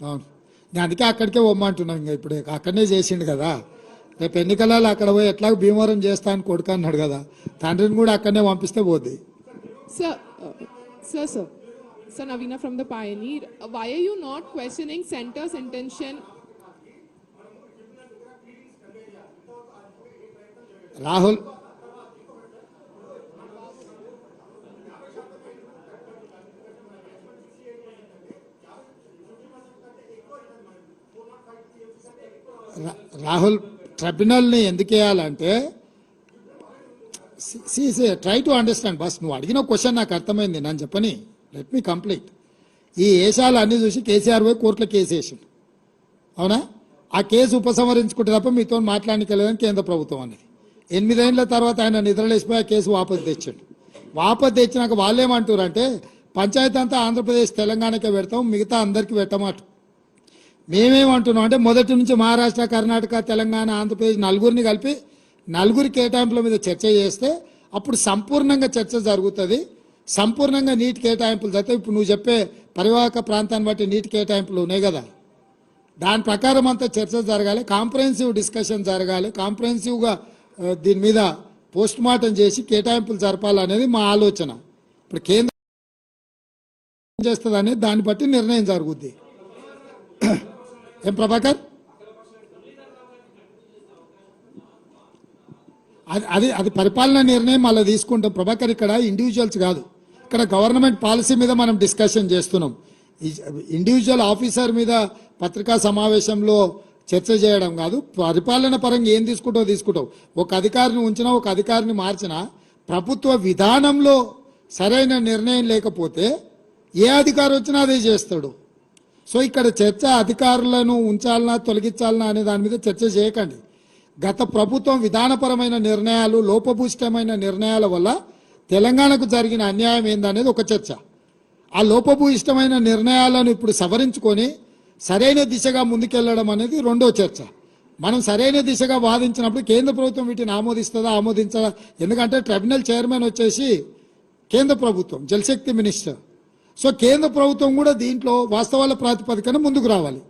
అవును, నేను అందుకే అక్కడికే పోమ్మంటున్నాను. ఇంకా ఇప్పుడు అక్కడనే చేసిండు కదా, రేపు ఎన్నికలలో అక్కడ పోయి ఎట్లా భీమవరం చేస్తా అని కొడుకు అన్నాడు కదా, తండ్రిని కూడా అక్కడనే పంపిస్తే పోద్ది. Sir, sir. Sir Navina from the Pioneer. Why are you not questioning center's intention? Rahul Rahul ట్రిబ్యునల్ని ఎందుకు వేయాలంటే, ట్రై టు అండర్స్టాండ్ బస్. నువ్వు అడిగిన క్వశ్చన్ నాకు అర్థమైంది, నన్ను చెప్పని, లెట్ మీ కంప్లీట్. ఈ ఏషాలు అన్నీ చూసి కేసీఆర్ పోయి కోర్టులో కేసు వేసిండు, అవునా? ఆ కేసు ఉపసంహరించుకుంటే తప్ప మీతో మాట్లాడనికెళ్ళదని కేంద్ర ప్రభుత్వం అన్నది. 8 ఏళ్ల తర్వాత ఆయన నిద్రలేసిపోయి ఆ కేసు వాపసు తెచ్చాడు. వాపసు తెచ్చినాక వాళ్ళేమంటారంటే, పంచాయతీ అంతా ఆంధ్రప్రదేశ్ తెలంగాణకే పెడతాం, మిగతా అందరికీ పెట్టమాట. మేమేమంటున్నాం అంటే, మొదటి నుంచి మహారాష్ట్ర, కర్ణాటక, తెలంగాణ, ఆంధ్రప్రదేశ్ నలుగురిని కలిపి నలుగురి కేటాయింపుల మీద చర్చ చేస్తే అప్పుడు సంపూర్ణంగా చర్చ జరుగుతుంది, సంపూర్ణంగా నీటి కేటాయింపులు జరుగుతాయి. ఇప్పుడు నువ్వు చెప్పే పరివాహక ప్రాంతాన్ని బట్టి నీటి కేటాయింపులు ఉన్నాయి కదా, దాని ప్రకారం అంతా చర్చ జరగాలి, కాంప్రహెన్సివ్ డిస్కషన్ జరగాలి, కాంప్రహెన్సివ్గా దీని మీద పోస్ట్ మార్టం చేసి కేటాయింపులు జరపాలనేది మా ఆలోచన. ఇప్పుడు కేంద్రం చేస్తుంది అనేది దాన్ని బట్టి నిర్ణయం జరుగుద్ది. ఏం ప్రభాకర్, అది పరిపాలన నిర్ణయం అలా తీసుకుంటాం ప్రభాకర్. ఇక్కడ ఇండివిజువల్స్ కాదు, ఇక్కడ గవర్నమెంట్ పాలసీ మీద మనం డిస్కషన్ చేస్తున్నాం. ఇండివిజువల్ ఆఫీసర్ మీద పత్రికా సమావేశంలో చర్చ చేయడం కాదు. పరిపాలన పరంగా ఏం తీసుకుంటావు. ఒక అధికారిని ఉంచినా, ఒక అధికారిని మార్చినా, ప్రభుత్వ విధానంలో సరైన నిర్ణయం లేకపోతే ఏ అధికారి వచ్చినా అదే చేస్తాడు. సో ఇక్కడ చర్చ అధికారులను ఉంచాలనా తొలగించాలనా అనే దాని మీద చర్చ చేయకండి. గత ప్రభుత్వం విధానపరమైన నిర్ణయాలు, లోపభూయిష్టమైన నిర్ణయాల వల్ల తెలంగాణకు జరిగిన అన్యాయం ఏందనేది ఒక చర్చ. ఆ లోపభూయిష్టమైన నిర్ణయాలను ఇప్పుడు సవరించుకొని సరైన దిశగా ముందుకెళ్లడం అనేది రెండో చర్చ. మనం సరైన దిశగా వాదించినప్పుడు కేంద్ర ప్రభుత్వం వీటిని ఆమోదిస్తుందా, ఆమోదించదా? ఎందుకంటే ట్రిబ్యునల్ చైర్మన్ వచ్చేసి కేంద్ర ప్రభుత్వం, జలశక్తి మినిస్టర్. సో కేంద్ర ప్రభుత్వం కూడా దీంట్లో వాస్తవాల ప్రాతిపదికన ముందుకు రావాలి.